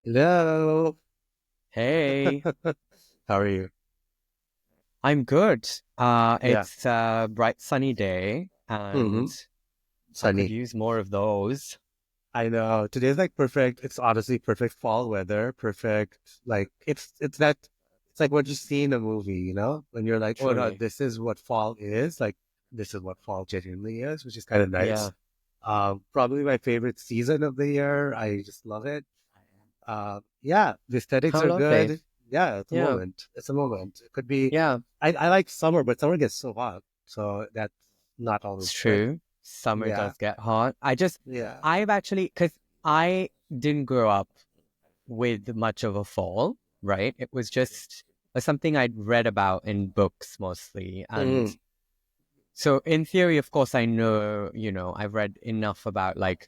Hello. Hey, How are you? I'm good. Yeah. It's a bright sunny day, hmm and I could Sunny. use more of those. I know. Today's like perfect. It's honestly perfect fall weather. Perfect. Like it's like what you see in a movie, when you're like, oh no, Truly. this is what fall is. Like this is what fall genuinely is, which is kind of nice. Yeah. Probably my favorite season of the year. I just love it. Yeah, the aesthetics How are lovely. good. Yeah, it's a Yeah. moment. It's a moment. It could be. Yeah, I like summer, but summer gets so hot, so that's not it's always good. true. Summer Yeah, does get hot. yeah. I've actually, because I didn't grow up with much of a fall, right? It was just something I'd read about in books mostly. And Mm, so in theory, of course, I know, I've read enough about like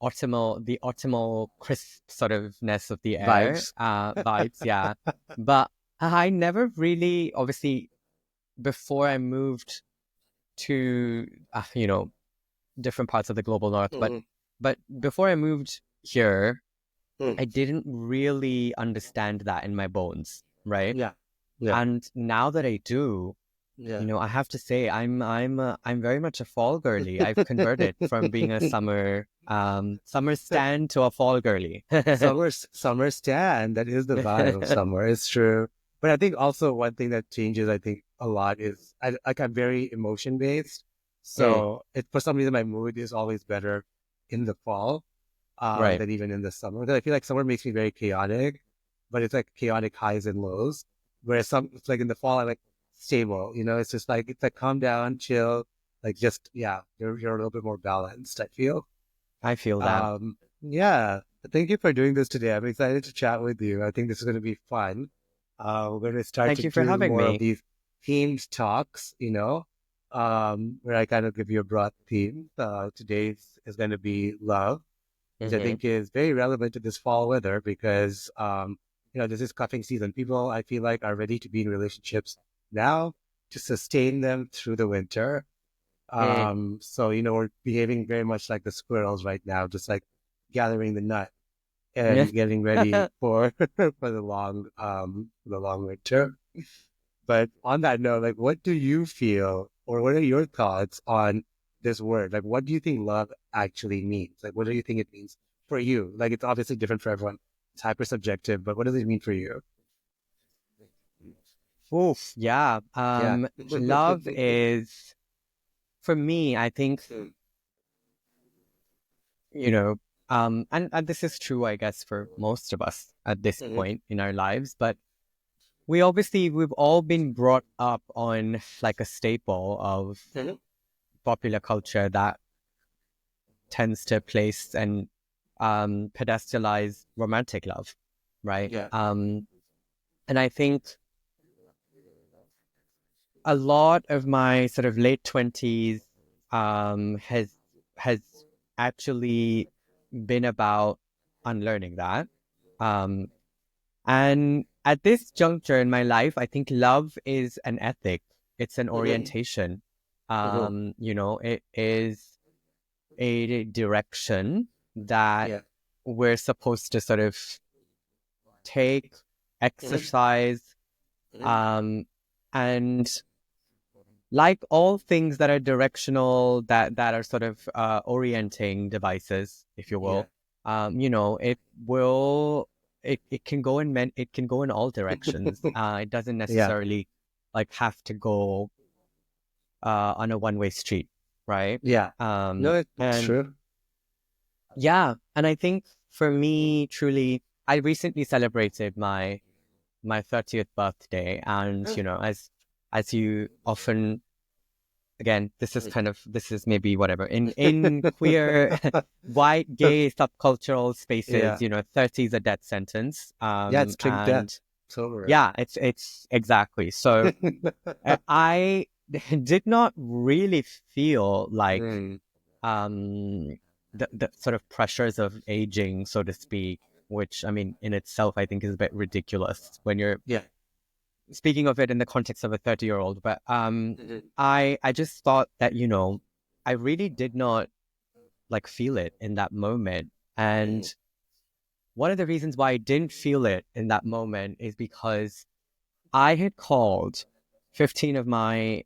the autumnal crisp sort ofness of the air, vibes. vibes, yeah. But I never really, obviously, before I moved to, different parts of the global north, Mm, but before I moved here, mm. I didn't really understand that in my bones, right? Yeah, yeah, And now that I do, yeah. I have to say I'm very much a fall girly. I've converted from being a summer stan to a fall girly. Summer stand. That is the vibe of summer. It's true. But I think also one thing that changes, I think, a lot is I'm very emotion based. Mm, So for some reason my mood is always better in the fall right. than even in the summer. Because I feel like summer makes me very chaotic, but it's like chaotic highs and lows. Whereas it's like in the fall, I like stable. It's like calm down, chill, like just yeah, you're a little bit more balanced. I feel. I feel that. Yeah. Thank you for doing this today. I'm excited to chat with you. I think this is going to be fun. We're going to start to Thank you for do having more of me. these themed talks, where I kind of give you a broad theme. Today's is going to be love, which I Hmm. think is very relevant to this fall weather because, this is cuffing season. People, I feel like, are ready to be in relationships now to sustain them through the winter. Mm. So we're behaving very much like the squirrels right now, just like gathering the nut and getting ready for for the long winter. But on that note, like what do you feel or what are your thoughts on this word? Like what do you think love actually means? Like what do you think it means for you? Like it's obviously different for everyone. It's hyper subjective, but what does it mean for you? Oof, yeah. Yeah. Love is for me. I think you know, and this is true, I guess, for most of us at this Mhm, point in our lives, but we've all been brought up on like a staple of mhm. popular culture that tends to place and pedestalize romantic love, right? Yeah. And I think a lot of my sort of late 20s has actually been about unlearning that. Um, And at this juncture in my life, I think love is an ethic. It's an Mhm, orientation. mhm. It is a direction that Yeah. we're supposed to sort of take, Mhm, exercise, mhm. um, and like all things that are directional, that are sort of orienting devices, if you Yeah. will, it will it can go it can go in all directions. It doesn't Yeah. necessarily like have to go on a one-way street, right? Yeah. No, it's And true. yeah, and I think for me, truly, I recently celebrated my 30th birthday, and as you often again, this is maybe whatever in queer, white, gay, subcultural spaces. Yeah. 30 is a death sentence. Yeah, it's trick death. And It's over. yeah, it's exactly. So I did not really feel like Mm. um the sort of pressures of aging, so to speak, which I mean in itself I think is a bit ridiculous when you're Yeah. speaking of it in the context of a 30-year-old. But Mhm. I just thought that I really did not. like feel it in that moment. And one of the reasons why I didn't feel it in that moment is because I had called 15 of my,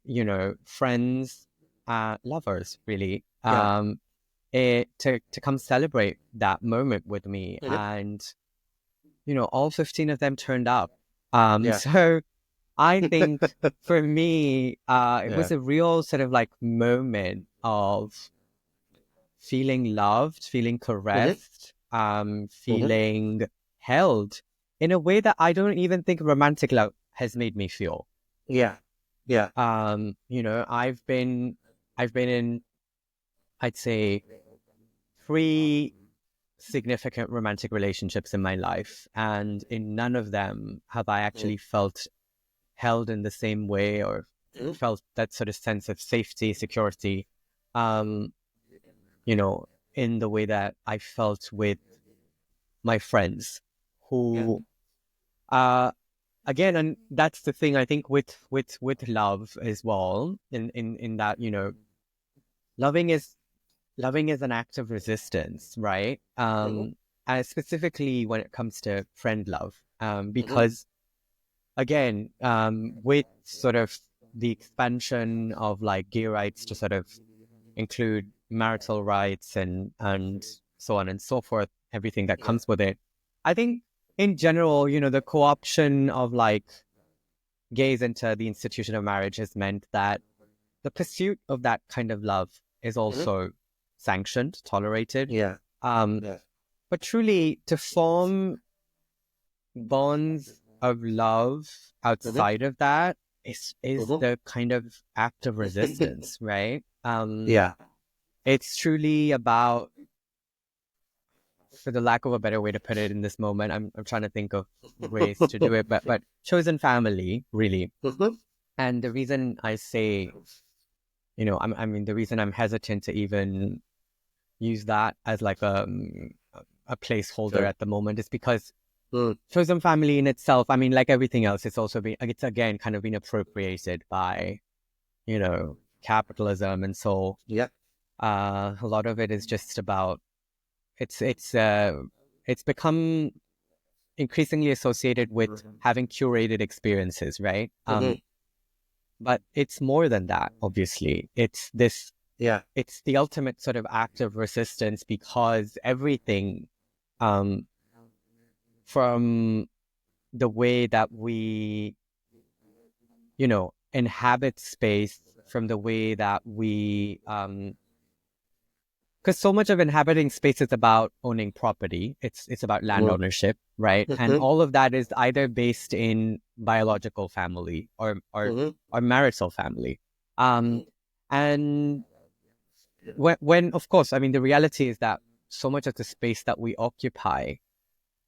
friends, lovers, really, Yeah. to come celebrate that moment with me. Mhm. And, all 15 of them turned up. Yeah. So I think for me, it Yeah. was a real sort of like moment of feeling loved, feeling Mhm. caressed, Mhm. feeling held in a way that I don't even think romantic love has made me feel. Yeah. Yeah. I've been in, I'd say, three significant romantic relationships in my life, and in none of them have I Mhm. actually felt held in the same way or Mhm. felt that sort of sense of safety, security, um, you know, in the way that I felt with my friends Yeah. who, uh, again, and that's the thing I think with love as well, in that, loving is loving is an act of resistance, right? Mhm. And specifically when it comes to friend love, Mhm. because again, with sort of the expansion of like gay rights to sort of include marital rights and so on and so forth, everything that Yeah. comes with it. I think in general, the co-option of like gays into the institution of marriage has meant that the pursuit of that kind of love is Mhm. also sanctioned, tolerated. Yeah. Um, Yeah. but truly, to form bonds of love Mhm. outside of that is Mhm. the kind of act of resistance, right? Yeah. It's truly about, for the lack of a better way to put it in this moment, I'm trying to think of ways to do it, but chosen family, really. Mhm. And the reason I say, I mean, the reason I'm hesitant to even use that as like a placeholder Sure. at the moment is because Mm. chosen family in itself, I mean, like everything else, it's also been, it's again kind of been appropriated by, capitalism. And so Yeah. a lot of it is just about, it's, it's, uh, it's become increasingly associated with having curated experiences, right? Mhm. But it's more than that, obviously. Yeah. It's the ultimate sort of act of resistance because everything, um, from the way that we, inhabit space, from the way that we, because so much of inhabiting space is about owning property. It's about land Mhm. ownership, right? And Mhm. all of that is either based in biological family Mhm. or marital family. Um, Mhm. and when of course, I mean, the reality is that so much of the space that we occupy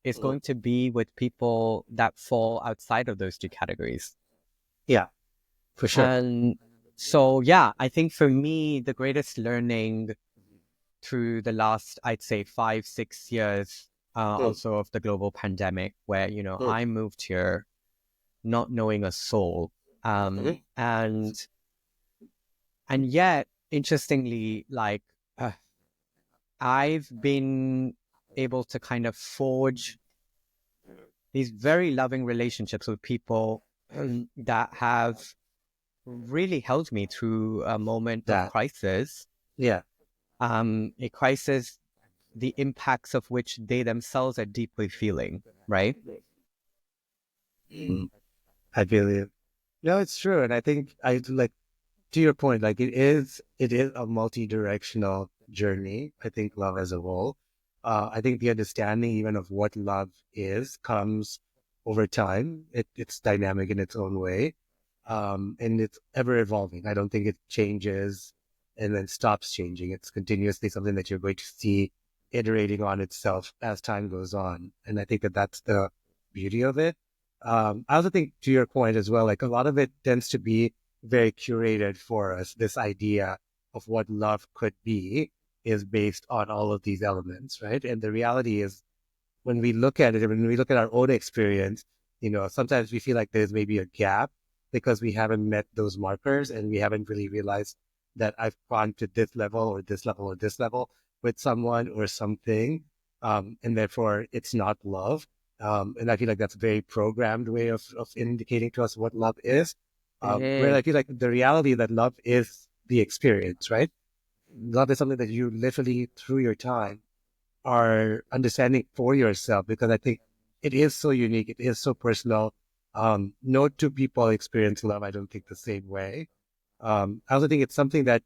is Mhm. going to be with people that fall outside of those two categories. Yeah. For sure. And so, yeah, I think for me, the greatest learning through the last, I'd say, 5, 6 years, Mm. also of the global pandemic, where, Mm. I moved here not knowing a soul. Mhm. And yet, interestingly, like, I've been able to kind of forge these very loving relationships with people that have really helped me through a moment of That. crisis, Yeah. a crisis, the impacts of which they themselves are deeply feeling, right? Mm. I believe. No, it's true. And I think I like to your point, like it is a multi-directional journey. I think love as a whole. I think the understanding even of what love is comes over time. It's dynamic in its own way. And it's ever evolving. I don't think it changes and then stops changing. It's continuously something that you're going to see iterating on itself as time goes on. And I think that that's the beauty of it. I also think to your point as well, like a lot of it tends to be very curated for us. This idea of what love could be is based on all of these elements, right? And the reality is when we look at it, when we look at our own experience, sometimes we feel like there's maybe a gap because we haven't met those markers and we haven't really realized that I've gone to this level or this level or this level. with someone or something, and therefore it's not love. And I feel like that's a very programmed way of indicating to us what love is. Where Mm, I feel like the reality that love is the experience, right? Love is something that you literally through your time are understanding for yourself, because I think it is so unique, it is so personal. No two people experience love, I don't think, the same way. I also think it's something that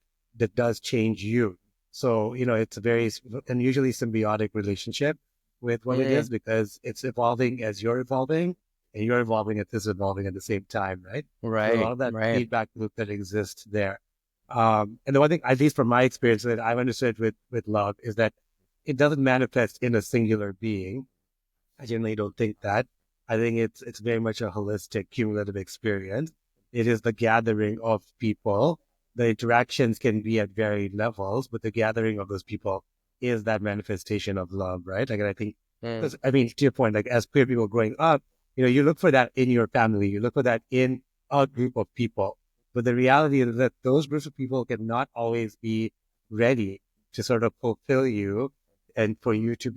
does change you. So, it's a very unusually symbiotic relationship with what it is, mm. because it's evolving as you're evolving, and you're evolving as it's evolving at the same time, right? So a lot Right, of that right. feedback loop that exists there. And the one thing, at least from my experience, that I've understood with love is that it doesn't manifest in a singular being. I generally don't think that. I think it's very much a holistic, cumulative experience. It is the gathering of people. The interactions can be at varied levels, but the gathering of those people is that manifestation of love, right? Like, and I think, Mm, because I mean, to your point, like as queer people growing up, you look for that in your family, you look for that in a group of people. But the reality is that those groups of people cannot always be ready to sort of fulfill you, and for you to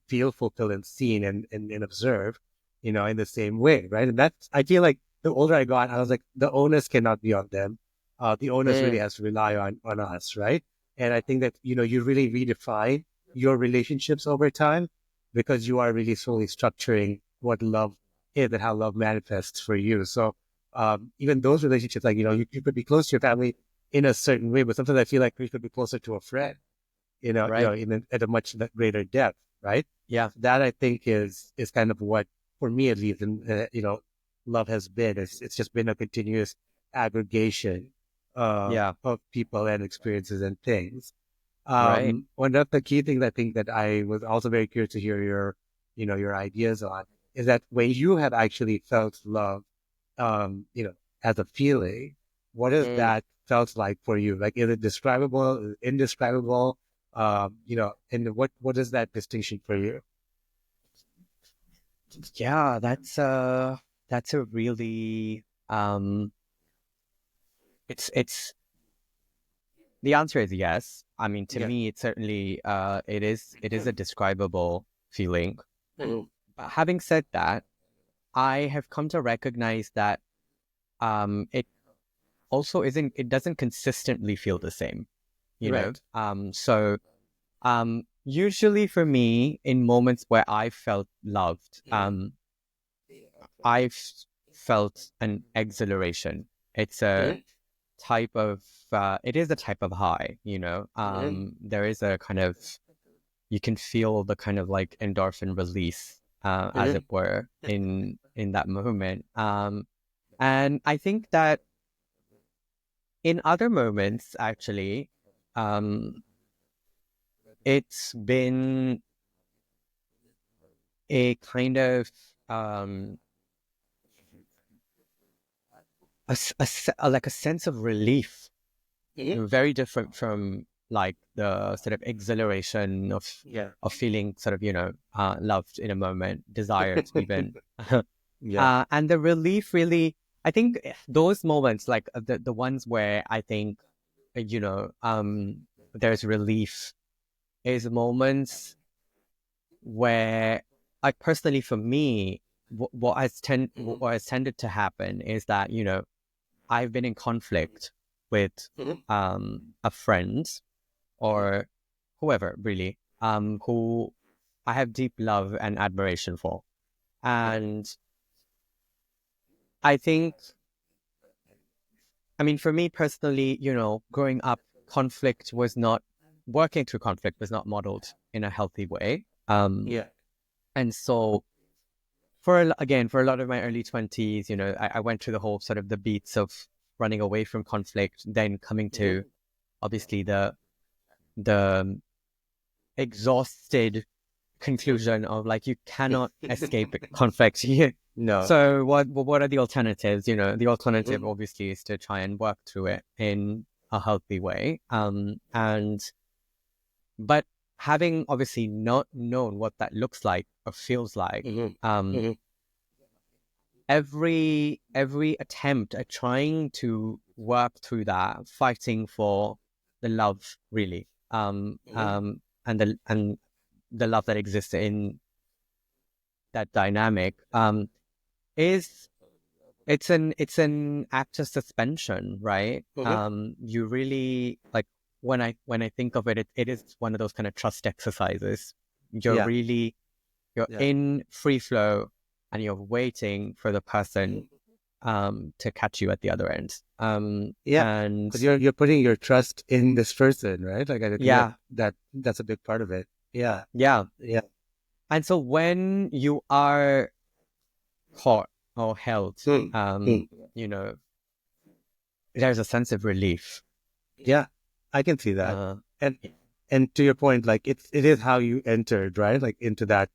feel fulfilled and seen and observed, in the same way, right? And that's, I feel like the older I got, I was like, the onus cannot be on them. The onus really mm. has to rely on us, right? And I think that, you really redefine your relationships over time, because you are really slowly structuring what love is and how love manifests for you. So even those relationships, like, you could be close to your family in a certain way, but sometimes I feel like we could be closer to a friend, Right. at a much greater depth, right? Yeah, That I think is kind of what, for me at least, and love has been. It's just been a continuous aggregation yeah. of people and experiences and things. Right. One of the key things I think that I was also very curious to hear your ideas on is that when you have actually felt love, as a feeling, what has Mm. that felt like for you? Like, is it describable, is it indescribable? And what is that distinction for you? Yeah, that's a really it's the answer is yes. I mean, to Yeah. me, it's certainly it is a describable feeling. Mhm. But having said that, I have come to recognize that it also isn't it doesn't consistently feel the same, you know? Right. Usually for me, in moments where I felt loved, I've felt an exhilaration. It's a Mhm. type of it is a type of high, you know. Mhm. There is a kind of you can feel the kind of like endorphin release, as it Mhm. were, in that moment. And I think that in other moments, actually, um, it's been a kind of um, like a sense of relief, Mhm. very different from like the sort of exhilaration Yeah. of feeling sort of loved in a moment, desired even. Yeah. And the relief really, I think those moments, like the ones where I think there's relief, is moments where, like personally for me, Mhm. what has tended to happen is that I've been in conflict with Mhm. a friend Mhm. or whoever really, who I have deep love and admiration for. Yeah. And I think, I mean, for me personally, growing up, working through conflict was not modeled in a healthy way. Yeah. And so again, for a lot of my early 20s, I went through the whole sort of the beats of running away from conflict, then coming Mhm. to obviously the exhausted conclusion of like you cannot escape conflict. No. So what are the alternatives? The alternative Mhm. obviously is to try and work through it in a healthy way. And but having obviously not known what that looks like or feels like, Mhm. um, Mhm. every attempt at trying to work through that, fighting for the love, really, Mhm. the love that exists in that dynamic is it's an act of suspension, right? You really like when I think of it, it is one of those kind of trust exercises. Yeah. You're Yeah. in free flow and you're waiting for the person to catch you at the other end. Yeah. And Because you're putting your trust in this person, right? Like I think yeah, that's a big part of it. Yeah. yeah. Yeah. And so when you are caught or held, Mm. Mm. you know, there's a sense of relief. Yeah. I can see that. Uh, And and to your point, like it is how you entered, right? Like into that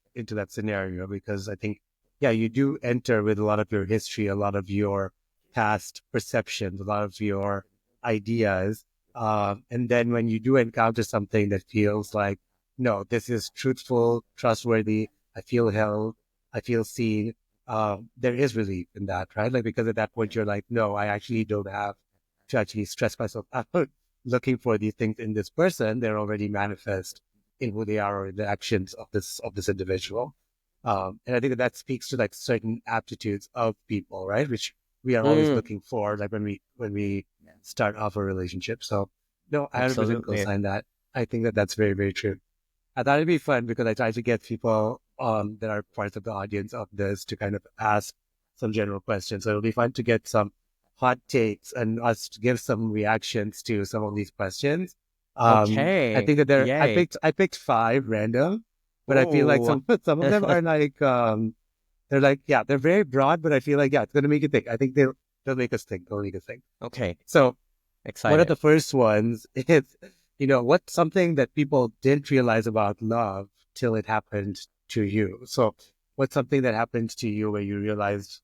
scenario, because I think, yeah, you do enter with a lot of your history, a lot of your past perceptions, a lot of your ideas. And then when you do encounter something that feels like, no, this is truthful, trustworthy, I feel held, I feel seen, there is relief in that, right? Like, because at that point you're like, no, I actually don't have to actually stress myself out looking for these things in this person. They're already manifest in who they are or in the actions of this individual. And I think that speaks to like certain aptitudes of people, right? Which we are always mm, looking for, like when we start off a relationship. So no, I 100% absolutely. co-sign that. I think that that's very, very true. I thought it'd be fun because I try to get people that are parts of the audience of this to kind of ask some general questions. So it'll be fun to get some hot takes and us to give some reactions to some of these questions. I Okay. think that Yay. I picked five random, but I feel like Oh. some of them are like they're like, yeah, they're very broad, but I feel like, yeah, it's gonna make you think. I think they'll make us think. They'll make us think. Okay. So one of Excited. the first ones is, what's something that people didn't realize about love till it happened to you? So what's something that happened to you where you realized,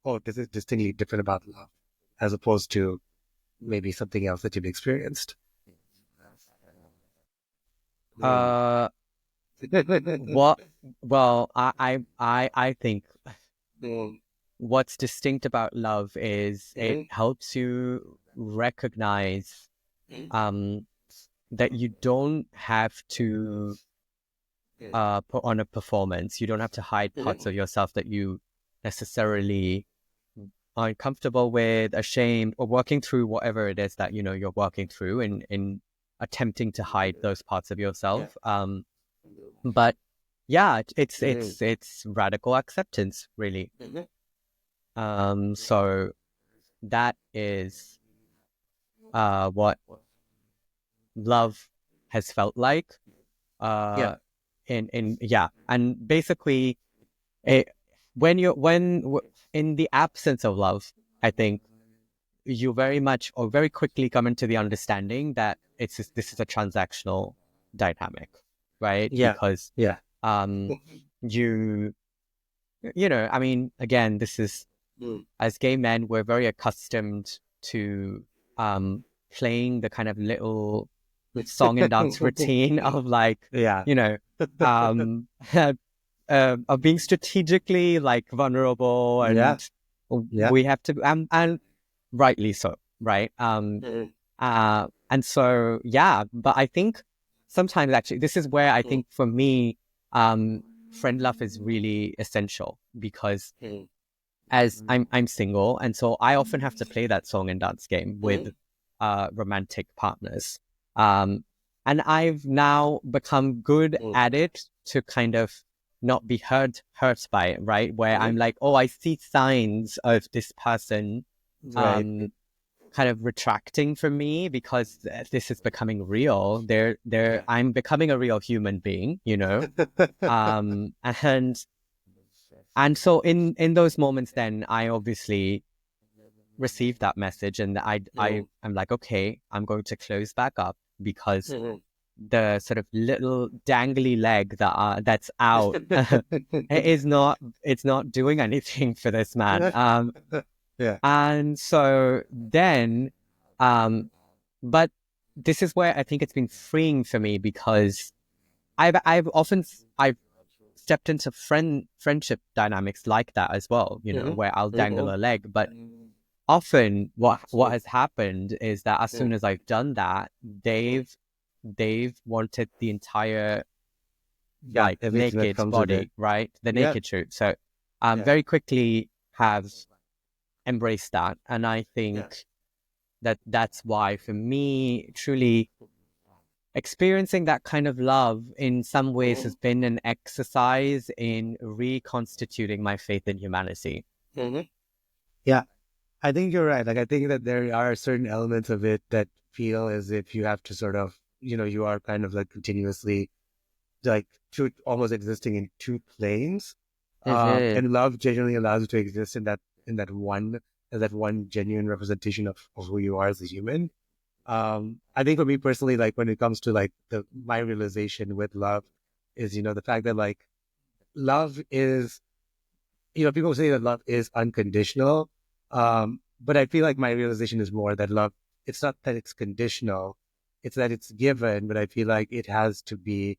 oh, this is distinctly different about love as opposed to maybe something else that you've experienced? Mm. Uh, what? Well, I think Mm. what's distinct about love is it Mhm. helps you recognize um that you don't have to put on a performance. You don't have to hide parts Mhm. of yourself that you necessarily aren't comfortable with, ashamed, or working through whatever it is that you're working through in attempting to hide those parts of Yeah. yourself. But yeah, Mhm. it's radical acceptance, really. Mhm. So that is what love has felt like. Yeah. Uh, in yeah, and basically, it, in the absence of love, I think you very much or very quickly come into the understanding that this is a transactional dynamic, right? Yeah. Because Yeah. um, you I mean, again, this is Mm. as gay men, we're very accustomed to playing the kind of little song and dance routine of like, Yeah. you know, um, of being strategically like vulnerable, Yeah. and Yeah. we have to, and rightly so, right? Mhm. And so, yeah, but I think sometimes actually, this is where I Mhm. think for me, um, friend love is really essential because Mhm. as I'm single, and so I often have to play that song and dance game with Mhm. romantic partners. Um, and I've now become good Mhm. at it to kind of not be hurt by it, right? Where I'm Mhm. like, oh, I see signs of this person Right. um kind of retracting from me because this is becoming real. Yeah. I'm becoming a real human being, um and and so in those moments, then I obviously receive that message, and Mhm. I'm like, okay, I'm going to close back up because Mhm. the sort of little dangly leg that's out is not it's not doing anything for this man. Yeah. And so then, um, but this is where I think it's been freeing for me because I've stepped into friendship dynamics like that as well, Mhm. where I'll dangle Mhm. a leg. But often what has happened is that as soon as I've done that, they've they've wanted the entire Yeah, like everything that naked comes with it. body, right? The Yeah, naked truth. So yeah, very quickly have embraced that. And I yeah. think that that's why for me, truly experiencing that kind of love in some ways has been an exercise in reconstituting my faith in humanity. Mm-hmm. Yeah, I think you're right. Like, I think that there are certain elements of it that feel as if you have to sort of, you are kind of like continuously like two almost existing in two planes. Mm-hmm. And love genuinely allows you to exist in that one as that one genuine representation of who you are as a human. I think for me personally, like when it comes to like my realization with love is, the fact that like love is, people say that love is unconditional. But I feel like my realization is more that love, it's not that it's conditional, it's that it's given, but I feel like it has to be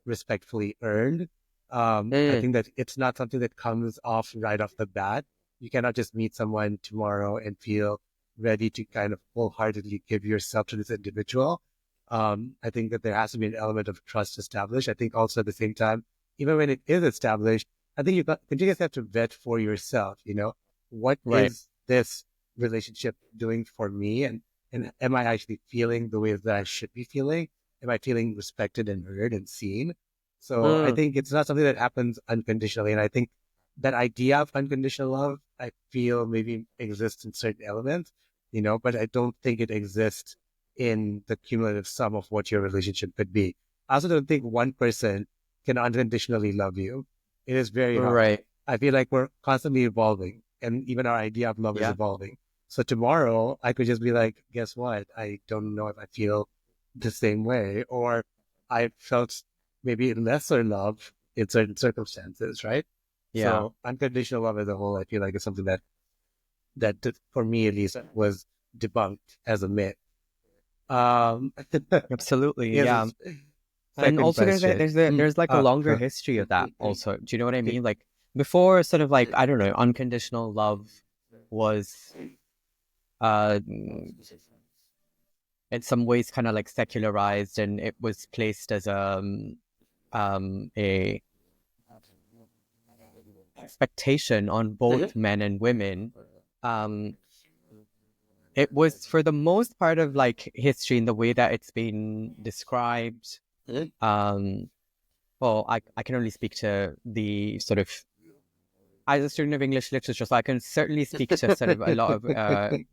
respectfully earned. I Mm, think that it's not something that comes off right off the bat. You cannot just meet someone tomorrow and feel ready to kind of wholeheartedly give yourself to this individual. I think that there has to be an element of trust established. I think also at the same time, even when it is established, I think you just have to vet for yourself, what right. is this relationship doing for me? And am I actually feeling the way that I should be feeling? Am I feeling respected and heard and seen? So I Mm, think it's not something that happens unconditionally. And I think that idea of unconditional love, I feel maybe exists in certain elements, but I don't think it exists in the cumulative sum of what your relationship could be. I also don't think one person can unconditionally love you. It is very hard. right. I feel like we're constantly evolving, and even our idea of love is Yeah. evolving. So tomorrow, I could just be like, guess what? I don't know if I feel the same way, or I felt maybe lesser love in certain circumstances, right? Yeah. So unconditional love as a whole, I feel like is something that for me at least was debunked as a myth. Um, Absolutely. Here's Yeah. a And second also question. there's like a longer history of that also. Do you know what I mean? Like before sort of like, I don't know, unconditional love was uh in some ways kind of like secularized, and it was placed as a expectation on both men and women. Um it was for the most part of like history in the way that it's been described. Um well, I can only speak to the sort of, as a student of English literature, so I can certainly speak to sort of a lot of The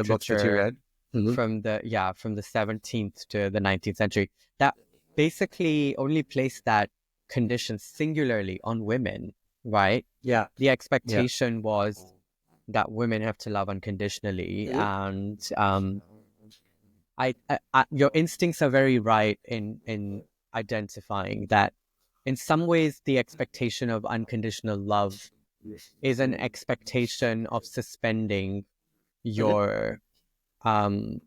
books that you literature read. Hmm. from the 17th to the 19th century that basically only placed that condition singularly on women, right? Yeah, The yeah. expectation was that women have to love unconditionally, Mhm. and your instincts are very right in identifying that in some ways the expectation of unconditional love is an expectation of suspending Mhm. your um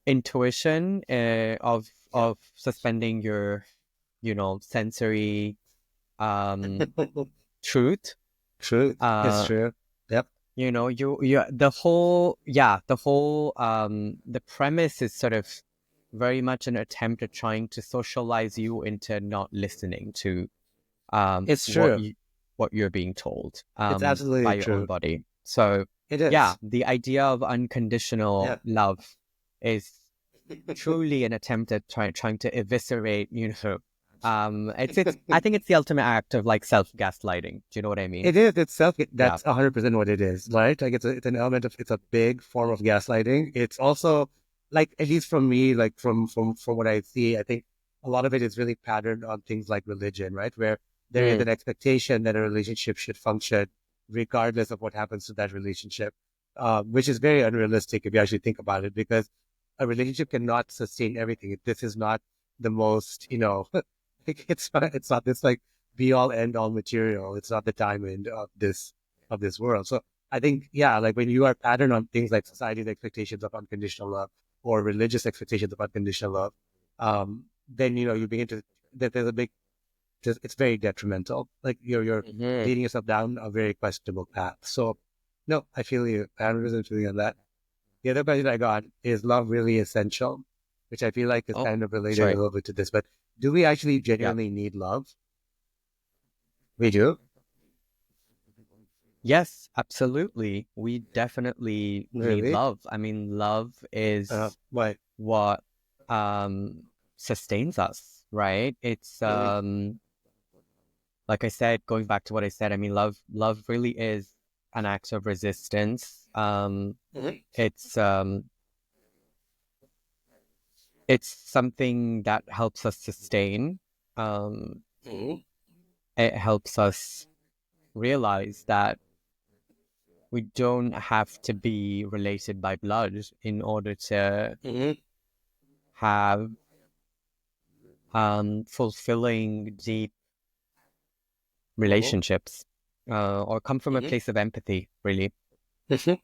intuition, Yeah. of suspending your sensory um truth. True. It's uh true. Yep. you the whole, the premise is sort of very much an attempt at trying to socialize you into not listening to It's what true. you're being told It's by absolutely your own true. body. So It yeah, is. the idea of unconditional Yeah. love is truly an attempt at trying to eviscerate, it's I think it's the ultimate act of like self gaslighting. Do you know what I mean? It is itself. Yeah. That's 100% what it is, right? Like it's an element of, it's a big form of gaslighting. It's also like, at least from me, like from what I see, I think a lot of it is really patterned on things like religion, right? Where there is Mm, an expectation that a relationship should function regardless of what happens to that relationship, which is very unrealistic if you actually think about it, because a relationship cannot sustain everything. This is not the most, it's not this like be all end all material. It's not the diamond of this world. So I think, yeah, like when you are patterned on things like society's expectations of unconditional love or religious expectations of unconditional love, then you begin to, that there's a big, it's very detrimental. Like you're mhm. leading yourself down a very questionable path. So no, I feel you. I 100% feel you on that. The other question I got is love really essential, which I feel like is Oh, kind of related a sorry. little bit to this. But do we actually Yeah. genuinely need love? We do. Yes, absolutely. We definitely need Really? love. I mean, love is Why? what sustains us, right? It's Mhm, like I said, going back to what I said, I mean, love really is an act of resistance. mhm, It's um it's something that helps us sustain. Um, mhm, it helps us realize that we don't have to be related by blood in order to mhm, have fulfilling, deep mhm, relationships, or come from a mhm, place of empathy, really. mhm.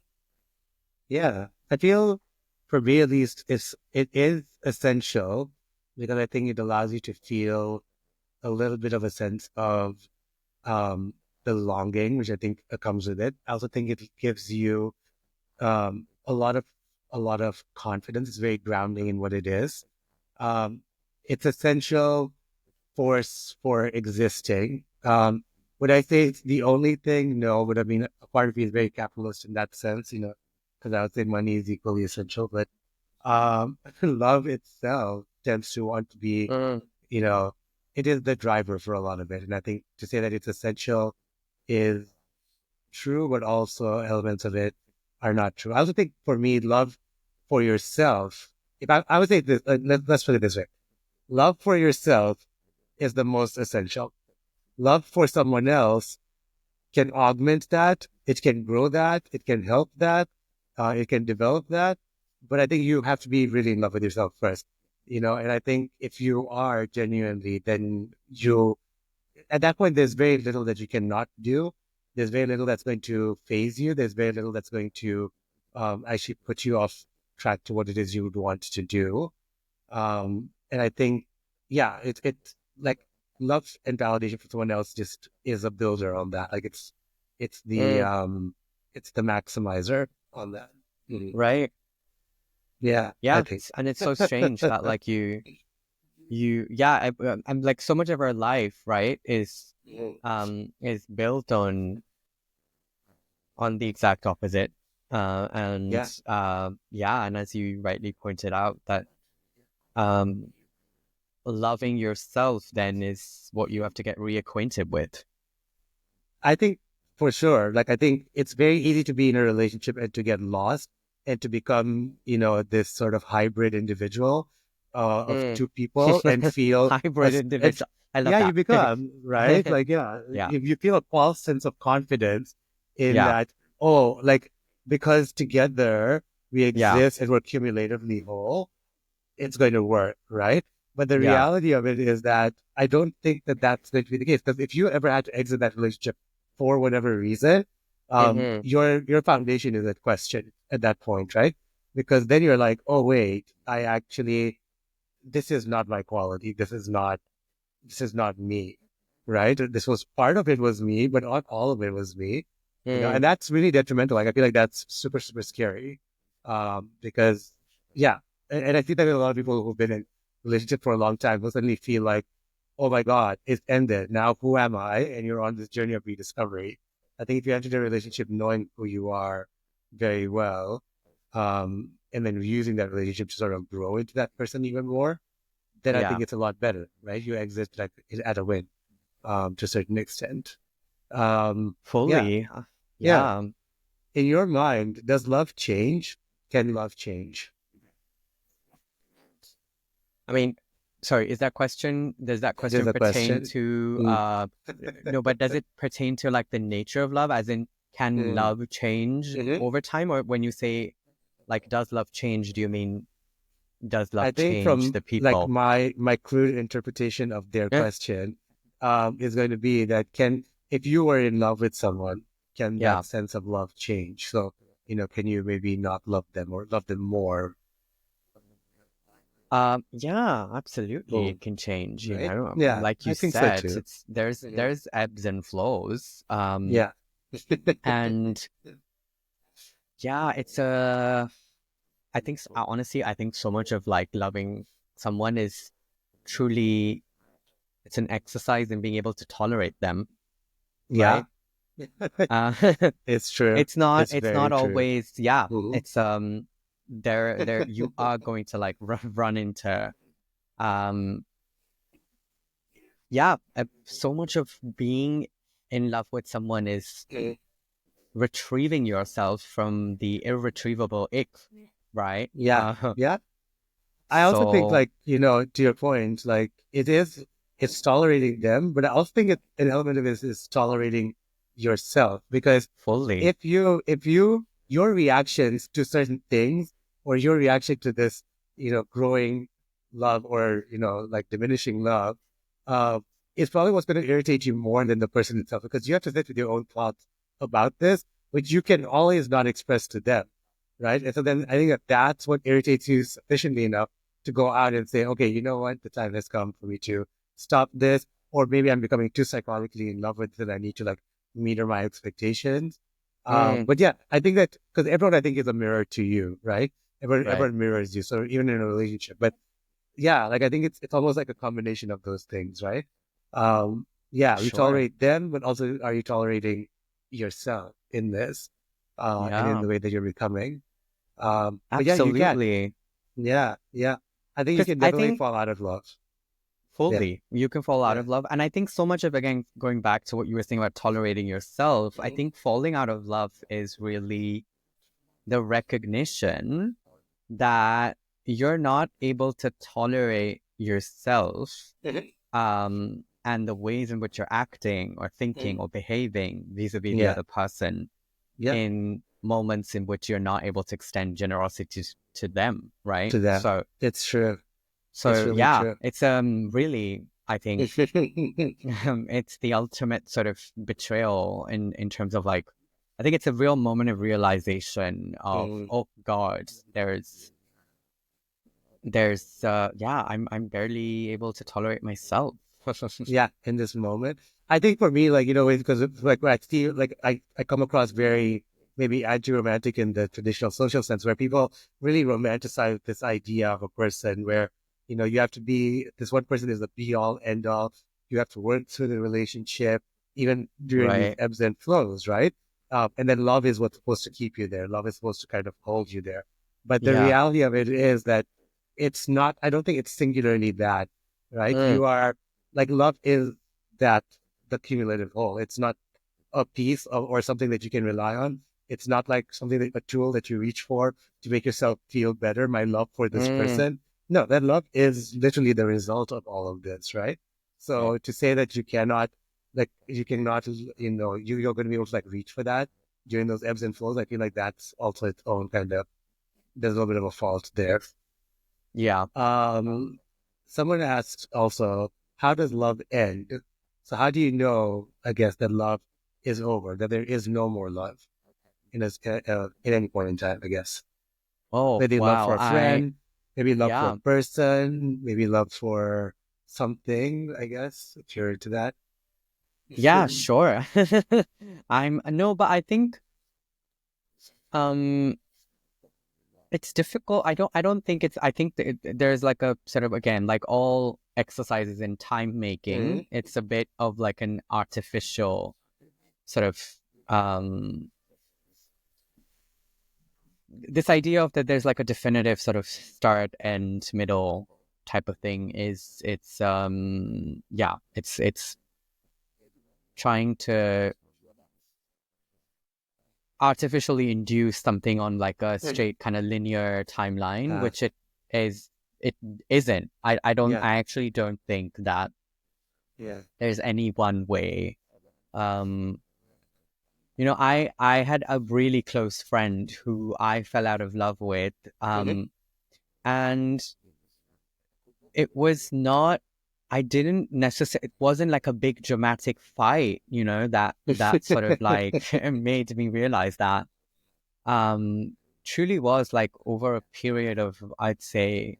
Yeah, I feel for me at least, it is essential because I think it allows you to feel a little bit of a sense of um, belonging, which I think comes with it. I also think it gives you um, a lot of a lot of confidence. It's very grounding in what it is. Um, it's essential for existing. Would I say it's the only thing? No, but I mean, a part of me is very capitalist in that sense, because I would say money is equally essential. But love itself tends to want to be, Mm, you know, it is the driver for a lot of it. And I think to say that it's essential is true, but also elements of it are not true. I also think for me, love for yourself, if I would say this, let's put it this way: love for yourself is the most essential. Love for someone else can augment that, it can grow that, it can help that, it can develop that. But I think you have to be really in love with yourself first, and I think if you are genuinely, then at that point, there's very little that you cannot do. There's very little that's going to phase you. There's very little that's going to actually put you off track to what it is you would want to do. And I think, yeah, it's like love and validation for someone else just is a builder on that. Like it's the mm, um, it's the maximizer on that. Mhm. right. Yeah, I Yeah. think. And it's so strange that like I'm like so much of our life, right, Mhm. is built on the exact opposite. And Yeah, yeah, and as you rightly pointed out, that um, loving yourself then is what you have to get reacquainted with. I think for sure. Like, I think it's very easy to be in a relationship and to get lost and to become, this sort of hybrid individual of Mm. two people and feel Hybrid as, and individual. I love yeah, you that. become, right? Like, yeah, Yeah, you feel a false sense of confidence in yeah, that, oh, like, because together we yeah, exist and we're cumulatively whole, it's going to work, right? But the yeah. reality of it is that I don't think that that's going to be the case. Because if you ever had to exit that relationship for whatever reason, Mm-hmm. your foundation is at question at that point, right? Because then you're like, oh wait, this is not my quality. This is not me, right? This was part of it was me, but not all of it was me, and Mm. that's really detrimental. Like I feel like that's super, super scary, because yeah, and I think that a lot of people who've been in relationship for a long time will suddenly feel like, oh my God, it's ended. Now who am I? And you're on this journey of rediscovery. I think if you enter a relationship knowing who you are very well, and then using that relationship to sort of grow into that person even more, then I Yeah, think it's a lot better, right? You exit like at a win, to a certain extent. Yeah, fully. yeah. Yeah. In your mind, does love change? Can love change? I mean, sorry, does that There's question a pertain question. to, Mm. no, but does it pertain to like the nature of love, as in, can Mm. love change Mhm. over time? Or when you say, like, does love change, do you mean, does I love think change from the like people? my crude interpretation of their Yeah, question, is going to be that if you were in love with someone, can yeah. that sense of love change? So, can you maybe not love them or love them more? Yeah, absolutely. Boom, It can change, right? Yeah, like you I think so said, too. it's Mhm. there's ebbs and flows. Yeah. And yeah, it's a I think honestly, I think so much of like loving someone is truly, it's an exercise in being able to tolerate them, Yeah. right? Uh, It's true. It's it's not very true. always, yeah, Mhm. it's there you are going to like run into um yeah, so much of being in love with someone is Mm. retrieving yourself from the irretrievable ick, right? Yeah. Yeah. I also think, So like, to your point, like it's tolerating them, but I also think an element of it is tolerating yourself because fully, your reactions to certain things or your reaction to this, growing love or, like diminishing love, uh, is probably what's going to irritate you more than the person itself because you have to sit with your own thoughts about this, which you can always not express to them. Right. And so then I think that that's what irritates you sufficiently enough to go out and say, okay, you know what? The time has come for me to stop this. Or maybe I'm becoming too psychologically in love with it and I need to like meter my expectations. mm, But yeah, I think that because everyone I think is a mirror to you, right? right, Everyone mirrors you. So even in a relationship, but yeah, like I think it's almost like a combination of those things, right? Yeah, you sure, tolerate them, but also are you tolerating yourself in this, and in yeah, the way that you're becoming? But yeah, you can. absolutely. Yeah, yeah. I think you Because can I definitely think fall out of love. Yeah, fully you can fall out yeah. of love, and I think so much of, again, going back to what you were saying about tolerating yourself, I Mhm. think falling out of love is really the recognition that you're not able to tolerate yourself, Mhm. and the ways in which you're acting or thinking Mhm. or behaving vis-a-vis the Yeah, other person yeah. in moments in which you're not able to extend generosity to them, right? To that, So it's true. It's so really yeah, true. it's really, I think, it's the ultimate sort of betrayal in terms of like, I think it's a real moment of realization of, Mhm. oh God, yeah, I'm barely able to tolerate myself. Yeah, in this moment. I think for me, like, because like I see, like I come across very maybe anti-romantic in the traditional social sense where people really romanticize this idea of a person where, you have to be, this one person is the be all end all. You have to work through the relationship, even during these Right. ebbs and flows, right? And then love is what's supposed to keep you there. Love is supposed to kind of hold you there. But the Yeah. reality of it is that it's not, I don't think it's singularly that, right? Mm, You are like love is that the cumulative whole. It's not a piece of, or something that you can rely on. It's not like something that a tool that you reach for to make yourself feel better. My love for this mm, person. No, that love is literally the result of all of this, right? So to say that you cannot, like, you cannot, you're going to be able to like reach for that during those ebbs and flows. I feel like that's also its own kind of, there's a little bit of a fault there. yeah. Um, Someone asked also, how does love end? So how do you know, I guess, that love is over, that there is no more love in any point in time, I guess. Oh, Maybe love wow. for a friend, maybe love for a Yeah. person, maybe love for something, I guess, if you're into that. Yeah, sure. I'm, no, but I think, um, it's difficult. I don't think it's, I think that there's like a sort of, again, like all exercises in time Mhm. making, it's a bit of like an artificial sort of, um, this idea of that there's like a definitive sort of start and middle type of thing is, it's, yeah, it's trying to artificially induce something on like a Mhm. straight kind of linear timeline, Uh, which it isn't. yeah, I actually don't think that yeah. there's any one way. Um, I had a really close friend who I fell out of love with, Mhm. and it was not. I didn't necessarily. It wasn't like a big dramatic fight, that sort of like made me realize that. Truly was like over a period of, I'd say,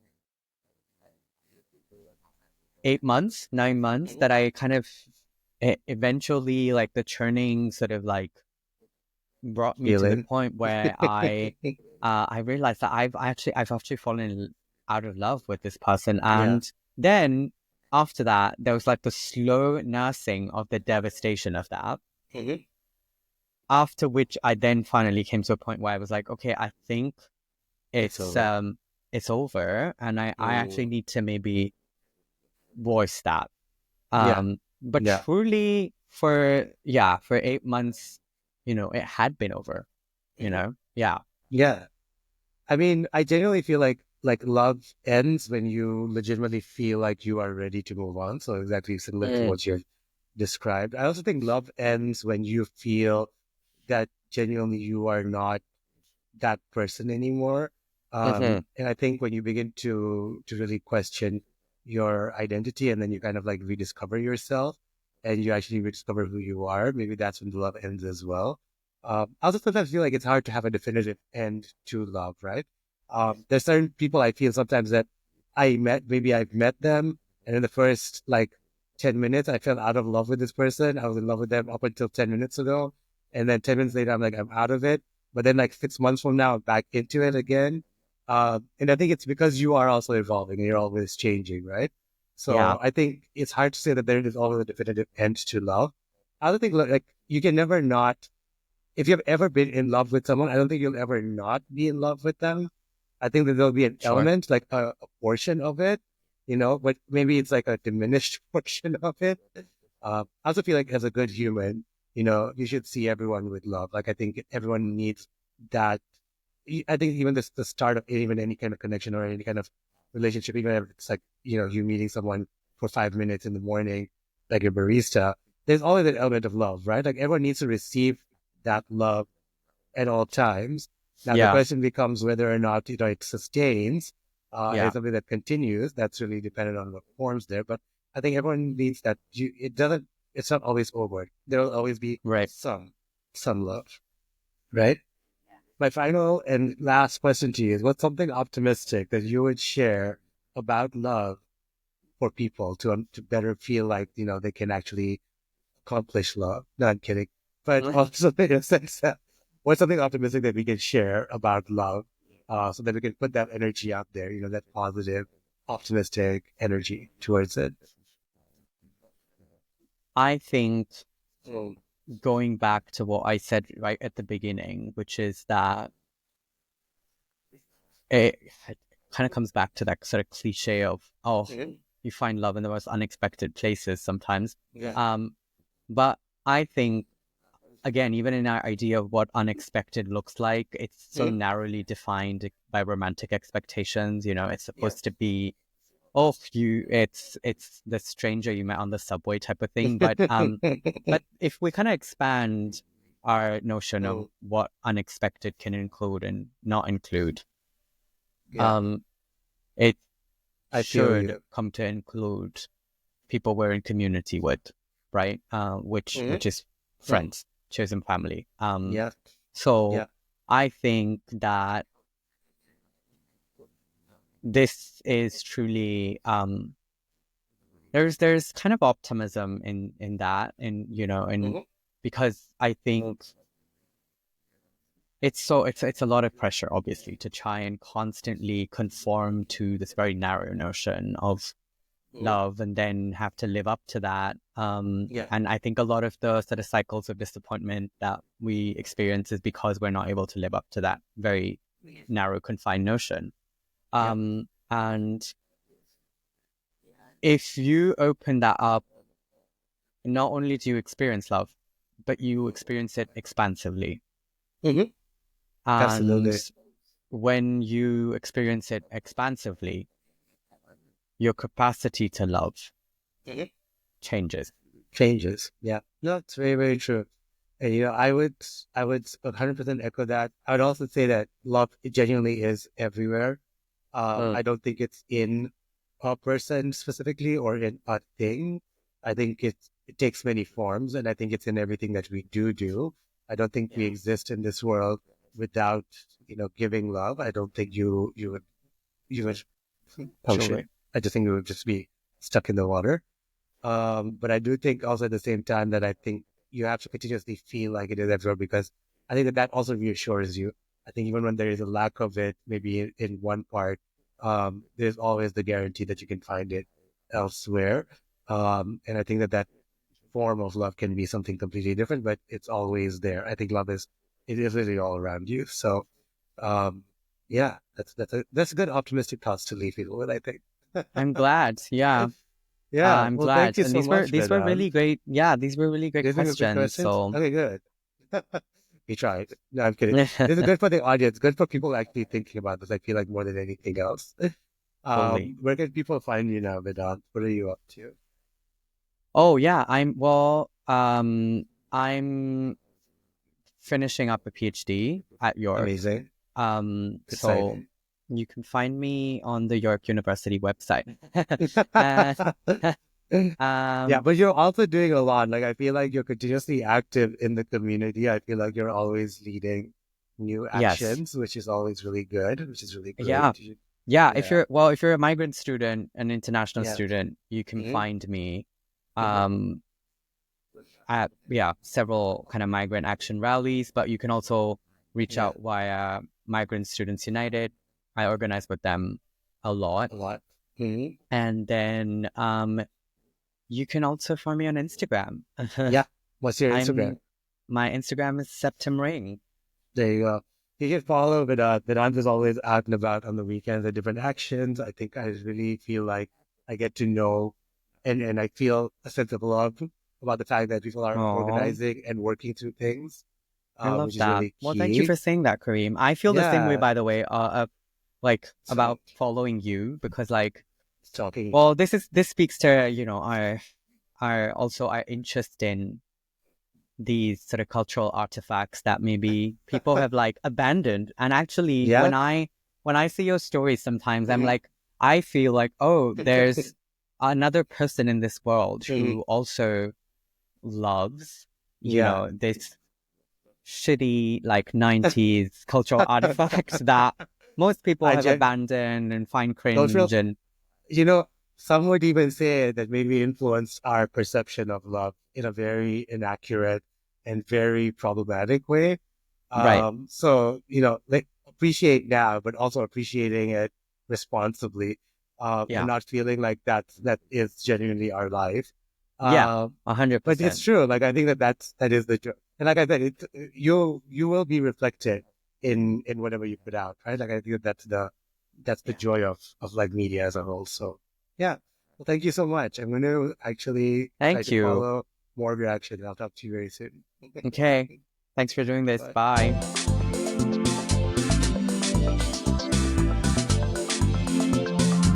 8 months, 9 months, Mhm. that I kind of eventually, like, the churning sort of like brought me to the Feeling. point where I I realized that I've actually fallen out of love with this person. Yeah. And then after that, there was like the slow nursing of the devastation of that. Hmm. After which I then finally came to a point where I was like, okay, I think It's it's over. it's over, and I actually Mm. need to maybe voice that. Yeah. But Yeah. truly for 8 months, it had been over, Hmm. Yeah. Yeah. I mean, I genuinely feel like love ends when you legitimately feel like you are ready to move on. So exactly similar to Mm. what you described. I also think love ends when you feel that genuinely you are not that person anymore. Hmm. And I think when you begin to really question your identity and then you kind of like rediscover yourself and you actually rediscover who you are, maybe that's when the love ends as well. I also sometimes feel like it's hard to have a definitive end to love, right? There's certain people I feel sometimes that maybe I've met them, and in the first like 10 minutes, I fell out of love with this person. I was in love with them up until 10 minutes ago. And then 10 minutes later, I'm like, I'm out of it. But then like 6 months from now, I'm back into it again. And I think it's because you are also evolving and you're always changing, right? Yeah, So I think it's hard to say that there is always a definitive end to love. I don't think like you can never not, if you've ever been in love with someone, I don't think you'll ever not be in love with them. I think that there'll be an sure. element, like a portion of it, but maybe it's like a diminished portion of it. I also feel like as a good human, you should see everyone with love. Like I think everyone needs that. I think even the start of even any kind of connection or any kind of relationship, even if it's like, you meeting someone for 5 minutes in the morning, like a barista, there's always an element of love, right? Like everyone needs to receive that love at all times. Now the Yeah, question becomes whether or not it sustains, and yeah, it's something that continues. That's really dependent on what forms there. But I think everyone needs that. It doesn't. It's not always over. There will always be right. some love, right? My final and last question to you is: what's something optimistic that you would share about love for people to better feel like they can actually accomplish love? No, I'm kidding. But also, in a sense, what's something optimistic that we can share about love, so that we can put that energy out there, that positive, optimistic energy towards it. I think Mm. going back to what I said right at the beginning, which is that it kind of comes back to that sort of cliche of, oh, Mhm. you find love in the most unexpected places sometimes. Yeah. Um, but I think, again, even in our idea of what unexpected looks like, it's so Mhm. narrowly defined by romantic expectations. It's Yeah. supposed to be, oh, it's the stranger you met on the subway type of thing. But if we kind of expand our notion of Mm. what unexpected can include and not include, Yeah. um, it I feel should you. come to include people we're in community with, right? Which Mhm. is Mm. friends, chosen family. Yeah. So Yeah. I think that this is truly there's kind of optimism in that, and Mhm. because I think it's a lot of pressure, obviously, to try and constantly conform to this very narrow notion of Mhm. love and then have to live up to that. Yeah. And I think a lot of the sort of cycles of disappointment that we experience is because we're not able to live up to that very narrow, confined notion. Yeah. And if you open that up, not only do you experience love, but you experience it expansively. Hmm. And Absolutely. when you experience it expansively, your capacity to love Mhm. changes. Changes. Yeah. No, it's very, very true. And I would 100% echo that. I would also say that love genuinely is everywhere. Mm, I don't think it's in a person specifically or in a thing. I think it takes many forms, and I think it's in everything that we do. I don't think we exist in this world without giving love. I don't think you would function. surely. I just think you would just be stuck in the water. But I do think also at the same time that I think you have to continuously feel like it is everywhere because I think that also reassures you. I think even when there is a lack of it, maybe in one part, there's always the guarantee that you can find it elsewhere. And I think that that form of love can be something completely different, but it's always there. I think love is, it is really all around you. So, um, yeah, that's good optimistic thoughts to leave people with, I think. I'm glad. Yeah. Yeah. I'm Well, thank glad. you And so much, these were Vedant. really great. Yeah, these were really great These are good questions. questions. So Okay, good. We tried. No, I'm kidding. This is good for the audience, good for people actually thinking about this. I feel like more than anything else. totally. Where can people find you now, Vedant? What are you up to? Oh yeah, I'm finishing up a PhD at York. Amazing. So Exciting. you can find me on the York University website. And Yeah, um but you're also doing a lot. Like I feel like you're continuously active in the community. I feel like you're always leading new yes. actions, which is always really good, which is really Yeah. great. Yeah, Yeah. if you're a migrant student, an international Yeah. student, you can Mhm. find me Mhm. um at several kind of migrant action rallies, but you can also reach Yeah. out via Migrant Students United. I organize with them a lot. A lot. Mhm. And then you can also find me on Instagram. Yeah. What's your Instagram? I'm My Instagram is Septemring. There you go. You can follow Vedant is always out and about on the weekends at different actions. I think I really feel like I get to know and I feel a sense of love about the fact that people are Oh, organizing and working through things, I love which is that. really Well, thank you key. for saying that, Kareem. I feel the same way, Yeah. by the way, like So about following you because like, talking. well, this speaks to, our interest in these sort of cultural artifacts that maybe people have like abandoned. And actually, Yeah. when I see your stories, sometimes I'm Mhm. like, I feel like, oh, there's another person in this world Mhm. who also loves, Yeah. this shitty like 90s cultural artifacts that most people I have just abandoned and find cultural cringe and you know, some would even say that maybe influenced our perception of love in a very inaccurate and very problematic way. right. So, like appreciate now, but also appreciating it responsibly, and Yeah. not feeling like that is genuinely our life. Yeah. Um, hundred but it's percent. true. Like I think that is the truth. And like I said, you will be reflected in whatever you put out, right? Like I think that's the Yeah. joy of like media as a whole. So yeah. Well, thank you so much. I'm going to actually try Thank to you. follow more of your action. I'll talk to you very soon. Okay. Thanks for doing this. Bye. Bye.